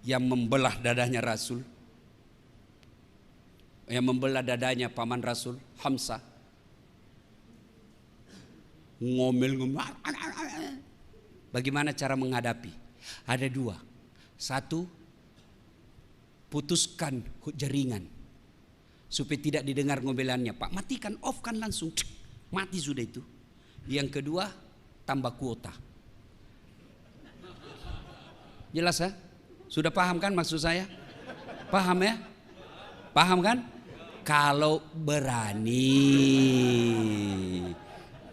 yang membelah dadanya Rasul, yang membelah dadanya paman Rasul, Hamzah, ngomel-ngomel, bagaimana cara menghadapi? Ada 2. 1, putuskan jaringan supaya tidak didengar ngomelannya. Pak, matikan, off kan langsung, mati sudah itu. Yang kedua, tambah kuota. Jelas ya? Sudah paham kan maksud saya? Paham ya? Paham kan? Kalau berani.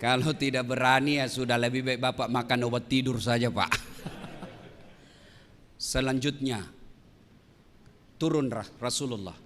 Kalau tidak berani ya sudah, lebih baik Bapak makan obat tidur saja, Pak. Selanjutnya turunlah Rasulullah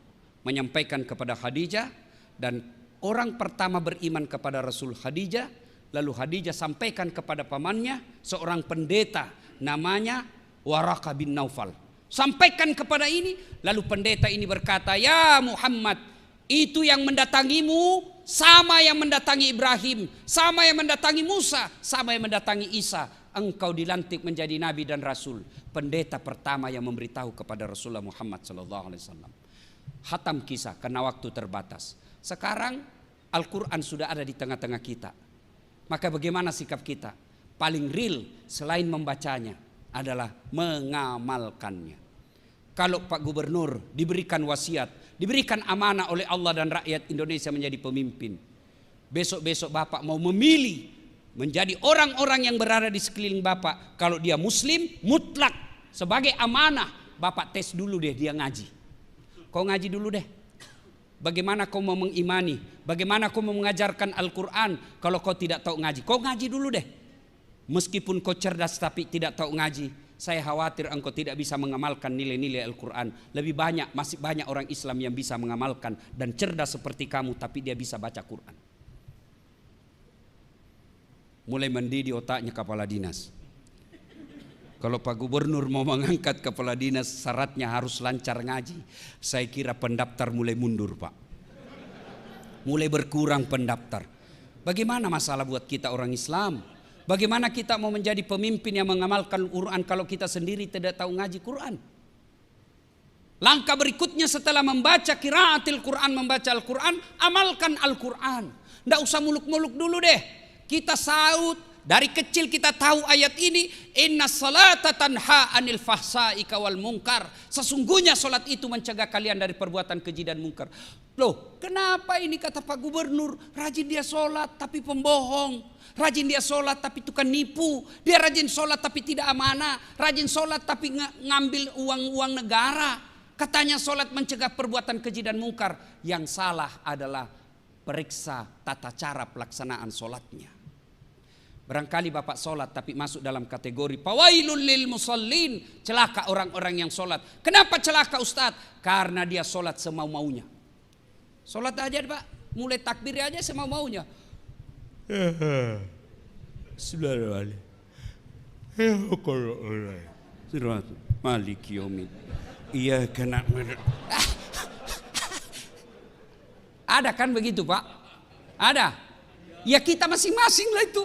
menyampaikan kepada Khadijah, dan orang pertama beriman kepada Rasul Khadijah. Lalu Khadijah sampaikan kepada pamannya, seorang pendeta namanya Waraqah bin Naufal. Sampaikan kepada ini, lalu pendeta ini berkata, ya Muhammad, itu yang mendatangimu sama yang mendatangi Ibrahim, sama yang mendatangi Musa, sama yang mendatangi Isa. Engkau dilantik menjadi nabi dan rasul. Pendeta pertama yang memberitahu kepada Rasulullah Muhammad SAW. Hatam kisah karena waktu terbatas. Sekarang Al-Quran sudah ada di tengah-tengah kita. Maka bagaimana sikap kita? Paling real selain membacanya adalah mengamalkannya. Kalau Pak Gubernur diberikan wasiat, diberikan amanah oleh Allah dan rakyat Indonesia menjadi pemimpin, besok-besok Bapak mau memilih menjadi orang-orang yang berada di sekeliling Bapak. Kalau dia muslim, mutlak sebagai amanah, Bapak tes dulu deh dia ngaji. Kau ngaji dulu deh. Bagaimana kau mau mengimani? Bagaimana kau mau mengajarkan Al-Quran kalau kau tidak tahu ngaji? Kau ngaji dulu deh. Meskipun kau cerdas tapi tidak tahu ngaji, saya khawatir engkau tidak bisa mengamalkan nilai-nilai Al-Quran. Lebih banyak, masih banyak orang Islam yang bisa mengamalkan dan cerdas seperti kamu, tapi dia bisa baca Quran. Mulai mendidih otaknya kepala dinas. Kalau Pak Gubernur mau mengangkat kepala dinas, syaratnya harus lancar ngaji. Saya kira pendaftar mulai mundur, Pak. Mulai berkurang pendaftar. Bagaimana masalah buat kita orang Islam? Bagaimana kita mau menjadi pemimpin yang mengamalkan Quran kalau kita sendiri tidak tahu ngaji Quran? Langkah berikutnya setelah membaca qiraatil Quran, membaca Al-Quran, amalkan Al-Quran. Tidak usah muluk-muluk dulu deh. Kita saut, Dari kecil kita tahu ayat ini, inna salata tanha anil fahsai wal munkar. Sesungguhnya solat itu mencegah kalian dari perbuatan keji dan mungkar. Loh, kenapa ini kata Pak Gubernur? Rajin dia solat tapi pembohong. Rajin dia solat tapi tukang nipu. Dia rajin solat tapi tidak amanah. Rajin solat tapi ngambil uang-uang negara. Katanya solat mencegah perbuatan keji dan mungkar. Yang salah adalah periksa tata cara pelaksanaan solatnya. Barangkali Bapak solat tapi masuk dalam kategori fawailul lil musallin. Celaka orang-orang yang solat. Kenapa celaka Ustadz? Karena dia solat semau-maunya. Solat aja Pak, mulai takbir aja semau-maunya. Malik yaumin. Iya kena. Ada kan begitu Pak? Ada. Ya kita masing-masing lah itu.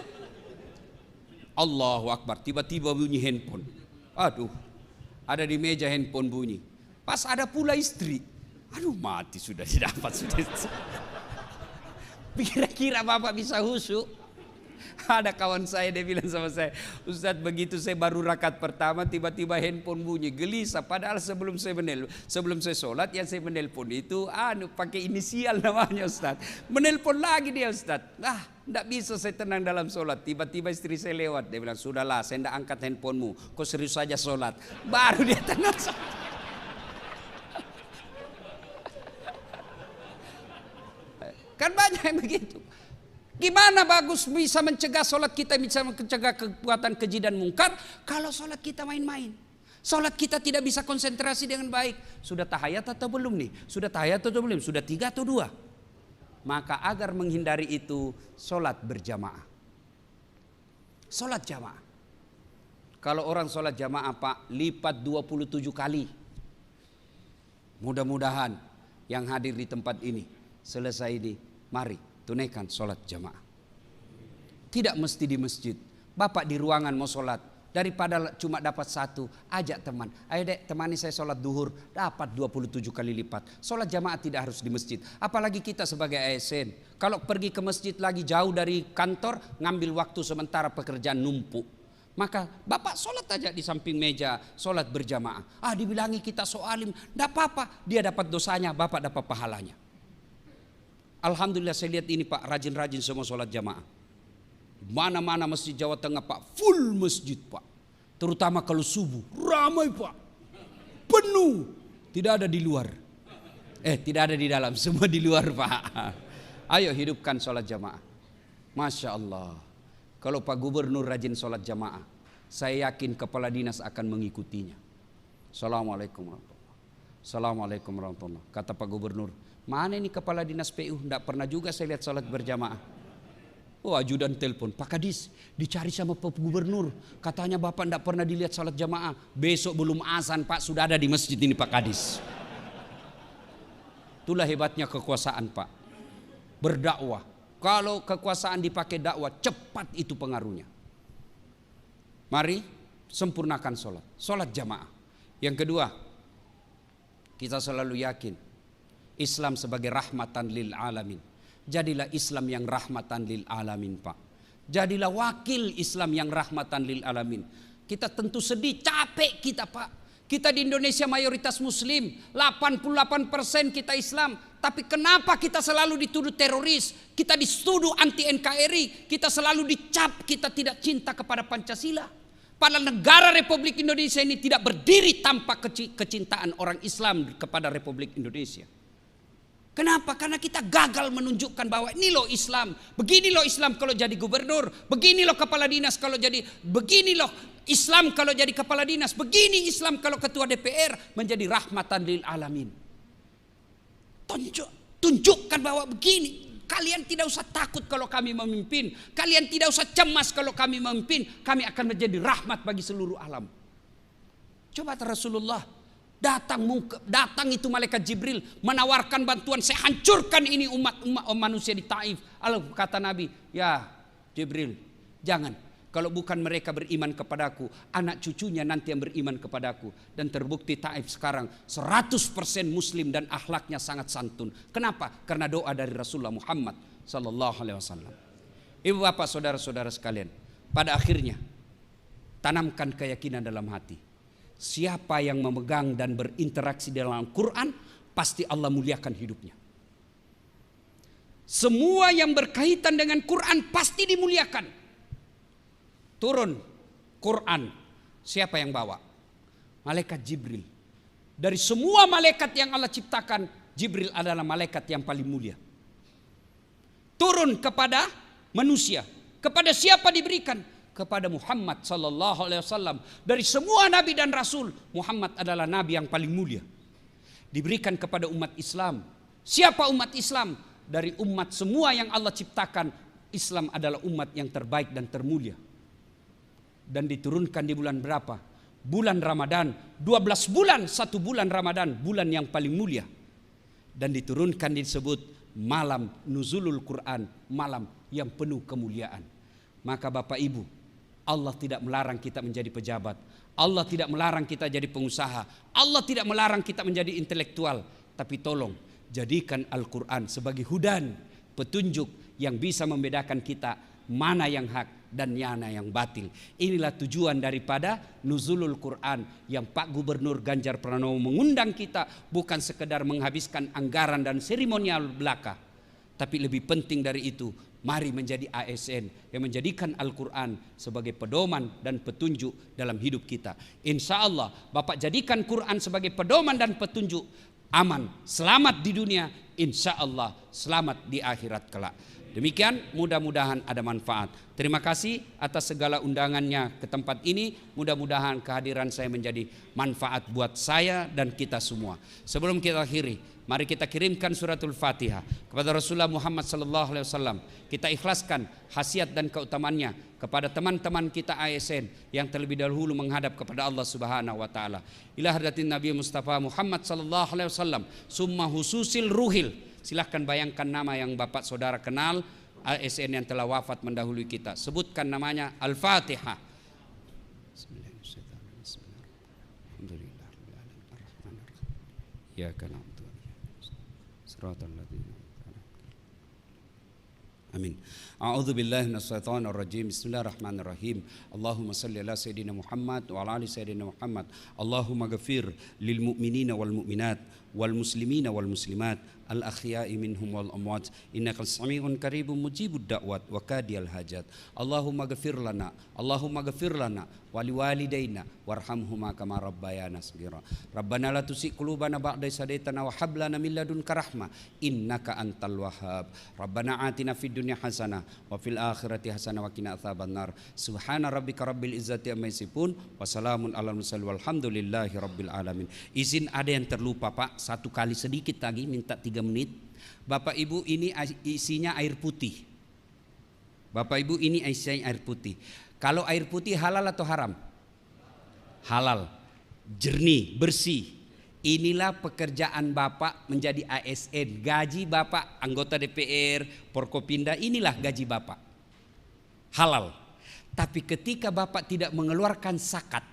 Allahu Akbar, tiba-tiba bunyi handphone. Aduh, ada di meja handphone bunyi. Pas ada pula istri. Aduh mati sudah didapat sudah. Kira-kira Bapak bisa khusyuk? Ada kawan saya dia bilang sama saya, Ustadz begitu saya baru rakaat pertama tiba-tiba handphone bunyi, gelisah. Padahal sebelum saya sholat yang saya menelpon itu pakai inisial namanya Ustadz. Menelpon lagi dia Ustadz. Tidak bisa saya tenang dalam sholat. Tiba-tiba istri saya lewat, dia bilang sudahlah saya tidak angkat handphonemu, kau serius saja sholat. Baru dia tenang sholat. Kan banyak yang begitu. Gimana bagus bisa mencegah sholat kita, bisa mencegah kekuatan keji dan mungkar kalau sholat kita main-main. Sholat kita tidak bisa konsentrasi dengan baik. Sudah tahayat atau belum nih? Sudah tahayat atau belum? Sudah 3 atau 2? Maka agar menghindari itu, sholat berjamaah. Sholat jamaah. Kalau orang sholat jamaah Pak, lipat 27 kali. Mudah-mudahan yang hadir di tempat ini selesai ini, mari tunaikan sholat jamaah. Tidak mesti di masjid. Bapak di ruangan mau sholat, daripada cuma dapat 1, ajak teman. Ayo dek temani saya sholat duhur, dapat 27 kali lipat. Sholat jamaah tidak harus di masjid. Apalagi kita sebagai ASN, kalau pergi ke masjid lagi jauh dari kantor, ngambil waktu sementara pekerjaan numpuk. Maka Bapak sholat aja di samping meja, sholat berjamaah. Dibilangi kita soalim, tidak apa-apa. Dia dapat dosanya, Bapak dapat pahalanya. Alhamdulillah saya lihat ini Pak, rajin-rajin semua sholat jamaah. Mana-mana masjid Jawa Tengah Pak, full masjid Pak. Terutama kalau subuh, ramai Pak. Penuh, tidak ada di luar. Tidak ada di dalam, semua di luar Pak. Ayo hidupkan sholat jamaah. Masya Allah. Kalau Pak Gubernur rajin sholat jamaah, saya yakin kepala dinas akan mengikutinya. Assalamualaikum warahmatullahi wabarakatuh. Assalamualaikum warahmatullahi wabarakatuh. Kata Pak Gubernur, mana ini kepala dinas PU? Tidak pernah juga saya lihat sholat berjamaah. Ajudan telepon, Pak Kadis dicari sama Pak Gubernur. Katanya Bapak tidak pernah dilihat sholat jamaah. Besok belum azan Pak, sudah ada di masjid ini Pak Kadis. Itulah hebatnya kekuasaan Pak. Berdakwah. Kalau kekuasaan dipakai dakwah, cepat itu pengaruhnya. Mari sempurnakan sholat. Sholat jamaah. Yang kedua, kita selalu yakin Islam sebagai rahmatan lil alamin. Jadilah Islam yang rahmatan lil alamin Pak. Jadilah wakil Islam yang rahmatan lil alamin. Kita tentu sedih, capek kita Pak. Kita di Indonesia mayoritas muslim, 88% kita Islam. Tapi kenapa kita selalu dituduh teroris? Kita dituduh anti NKRI. Kita selalu dicap kita tidak cinta kepada Pancasila. Padahal negara Republik Indonesia ini tidak berdiri tanpa kecintaan orang Islam kepada Republik Indonesia. Kenapa? Karena kita gagal menunjukkan bahwa ini loh Islam. Begini loh Islam kalau jadi gubernur. Begini loh kepala dinas kalau jadi. Begini loh Islam kalau jadi kepala dinas. Begini Islam kalau ketua DPR menjadi rahmatan lil alamin. Tunjukkan bahwa begini. Kalian tidak usah takut kalau kami memimpin. Kalian tidak usah cemas kalau kami memimpin. Kami akan menjadi rahmat bagi seluruh alam. Coba Rasulullah. Datang itu malaikat Jibril menawarkan bantuan, saya hancurkan ini umat manusia di Taif. Lalu kata Nabi, ya Jibril, jangan. Kalau bukan mereka beriman kepadaku, anak cucunya nanti yang beriman kepadaku. Dan terbukti Taif sekarang 100% muslim dan akhlaknya sangat santun. Kenapa? Karena doa dari Rasulullah Muhammad sallallahu alaihi wasallam. Ibu bapak saudara-saudara sekalian, pada akhirnya tanamkan keyakinan dalam hati. Siapa yang memegang dan berinteraksi dalam Al-Quran, pasti Allah muliakan hidupnya. Semua yang berkaitan dengan Quran pasti dimuliakan. Turun Quran, siapa yang bawa? Malaikat Jibril. Dari semua malaikat yang Allah ciptakan, Jibril adalah malaikat yang paling mulia. Turun kepada manusia. Kepada siapa diberikan? Kepada Muhammad sallallahu alaihi wasallam. Dari semua nabi dan rasul, Muhammad adalah nabi yang paling mulia. Diberikan kepada umat Islam. Siapa umat Islam? Dari umat semua yang Allah ciptakan, Islam adalah umat yang terbaik dan termulia. Dan diturunkan di bulan berapa? Bulan Ramadan. 12 bulan, 1 bulan Ramadan, bulan yang paling mulia. Dan diturunkan disebut malam nuzulul Quran, malam yang penuh kemuliaan. Maka Bapak Ibu, Allah tidak melarang kita menjadi pejabat. Allah tidak melarang kita jadi pengusaha. Allah tidak melarang kita menjadi intelektual. Tapi tolong jadikan Al-Quran sebagai hudan, petunjuk yang bisa membedakan kita mana yang hak dan mana yang batil. Inilah tujuan daripada nuzulul Quran yang Pak Gubernur Ganjar Pranowo mengundang kita, bukan sekedar menghabiskan anggaran dan seremonial belaka. Tapi lebih penting dari itu, mari menjadi ASN yang menjadikan Al-Quran sebagai pedoman dan petunjuk dalam hidup kita. Insya Allah Bapak jadikan Quran sebagai pedoman dan petunjuk, aman, selamat di dunia, insya Allah selamat di akhirat kelak. Demikian, mudah-mudahan ada manfaat. Terima kasih atas segala undangannya ke tempat ini. Mudah-mudahan kehadiran saya menjadi manfaat buat saya dan kita semua. Sebelum kita akhiri, mari kita kirimkan suratul Fatihah kepada Rasulullah Muhammad SAW. Kita ikhlaskan khasiat dan keutamannya kepada teman-teman kita ASN yang terlebih dahulu menghadap kepada Allah Subhanahu wa taala. Ila hadratin Nabi Mustafa Muhammad SAW, summa hususil ruhil. Silahkan bayangkan nama yang Bapak Saudara kenal, ASN yang telah wafat mendahului kita. Sebutkan namanya. Al-Fatihah. Amin. A'udzu billahi minasyaitonir rajim. Bismillahirrahmanirrahim. Allahumma shalli ala sayidina Muhammad wa ala ali sayidina Muhammad. Allahumma ghafir lil mu'minina wal mu'minat wal muslimina wal muslimat al akhya'i minhum wal amwat innaka sami'un qaribun mujibud da'wat wa kadiyal hajat. Allahumma ghafir lana wa liwalidayna warhamhuma kama rabbayana shaghira. Rabbana la tuzigh qulubana ba'da idh hadaytana wa hab lana min ladunka rahmah innaka antal wahhab. Rabbana atina fid dunya hasanah wa fil akhirati hasanah wa qina adzabannar. Subhana rabbika rabbil izzati amma yasifun wa salamun alal mursalin walhamdulillahi rabbil alamin. Izin ada yang terlupa Pak, satu kali sedikit lagi, minta 3 menit. Bapak Ibu, ini isinya air putih. Bapak Ibu, ini isinya air putih. Kalau air putih halal atau haram? Halal, jernih, bersih. Inilah pekerjaan Bapak menjadi ASN. Gaji Bapak anggota DPR, Forkopimda, inilah gaji Bapak. Halal. Tapi ketika Bapak tidak mengeluarkan zakat,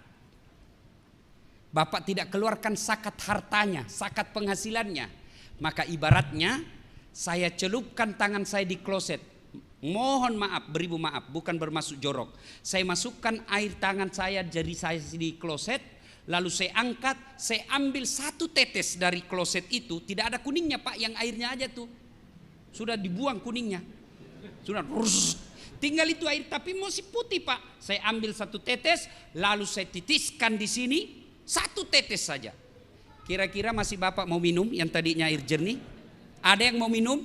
Bapak tidak keluarkan zakat hartanya, zakat penghasilannya, maka ibaratnya saya celupkan tangan saya di kloset. Mohon maaf, beribu maaf, bukan bermaksud jorok. Saya masukkan air tangan saya, jari saya di kloset, lalu saya angkat, saya ambil 1 tetes dari kloset itu. Tidak ada kuningnya Pak, yang airnya aja tuh sudah dibuang kuningnya, sudah tinggal itu air, tapi masih putih Pak. Saya ambil 1 tetes, lalu saya titiskan di sini, 1 tetes saja. Kira-kira masih Bapak mau minum yang tadinya air jernih? Ada yang mau minum?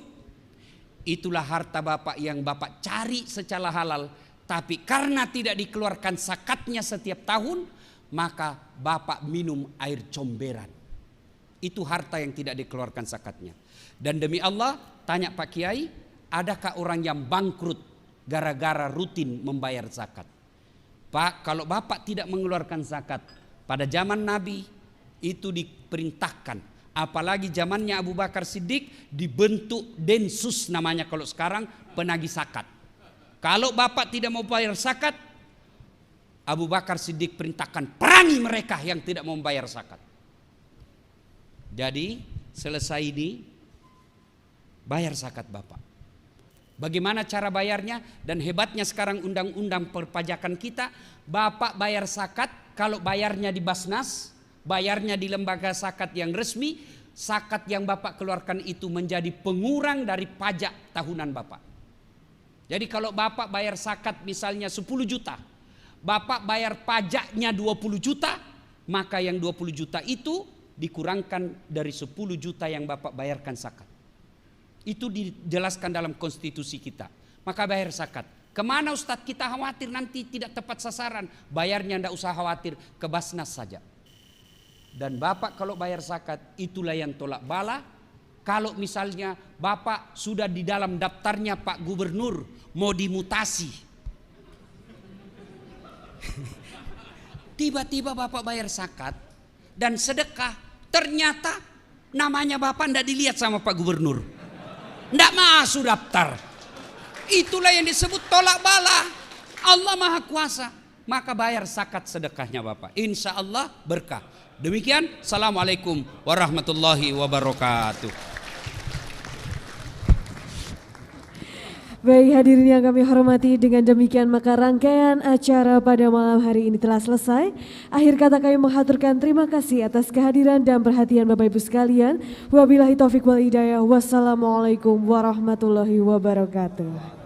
Itulah harta Bapak yang Bapak cari secara halal, tapi karena tidak dikeluarkan zakatnya setiap tahun, maka Bapak minum air comberan. Itu harta yang tidak dikeluarkan zakatnya. Dan demi Allah, tanya Pak Kiai, adakah orang yang bangkrut gara-gara rutin membayar zakat? Pak, kalau Bapak tidak mengeluarkan zakat, pada zaman Nabi itu diperintahkan. Apalagi zamannya Abu Bakar Siddiq, dibentuk Densus namanya kalau sekarang, penagih zakat. Kalau Bapak tidak mau bayar zakat, Abu Bakar Siddiq perintahkan perangi mereka yang tidak mau bayar zakat. Jadi selesai ini bayar zakat Bapak. Bagaimana cara bayarnya? Dan hebatnya sekarang undang-undang perpajakan kita, Bapak bayar zakat kalau bayarnya di Basnas, bayarnya di lembaga zakat yang resmi, zakat yang Bapak keluarkan itu menjadi pengurang dari pajak tahunan Bapak. Jadi kalau Bapak bayar zakat misalnya 10 juta, Bapak bayar pajaknya 20 juta, maka yang 20 juta itu dikurangkan dari 10 juta yang Bapak bayarkan zakat. Itu dijelaskan dalam konstitusi kita. Maka bayar zakat. Kemana Ustadz kita khawatir nanti tidak tepat sasaran? Bayarnya tidak usah khawatir, ke Basnas saja. Dan Bapak kalau bayar zakat itulah yang tolak bala. Kalau misalnya Bapak sudah di dalam daftarnya Pak Gubernur mau dimutasi. Tiba-tiba Bapak bayar zakat dan sedekah, ternyata namanya Bapak tidak dilihat sama Pak Gubernur. Tidak masuk daftar. Itulah yang disebut tolak bala. Allah Maha Kuasa. Maka bayar zakat sedekahnya Bapak. Insya Allah berkah. Demikian. Assalamualaikum warahmatullahi wabarakatuh. Baik hadirin yang kami hormati, dengan demikian maka rangkaian acara pada malam hari ini telah selesai. Akhir kata kami menghaturkan terima kasih atas kehadiran dan perhatian Bapak Ibu sekalian. Wabillahi taufiq wal hidayah. Wassalamualaikum warahmatullahi wabarakatuh.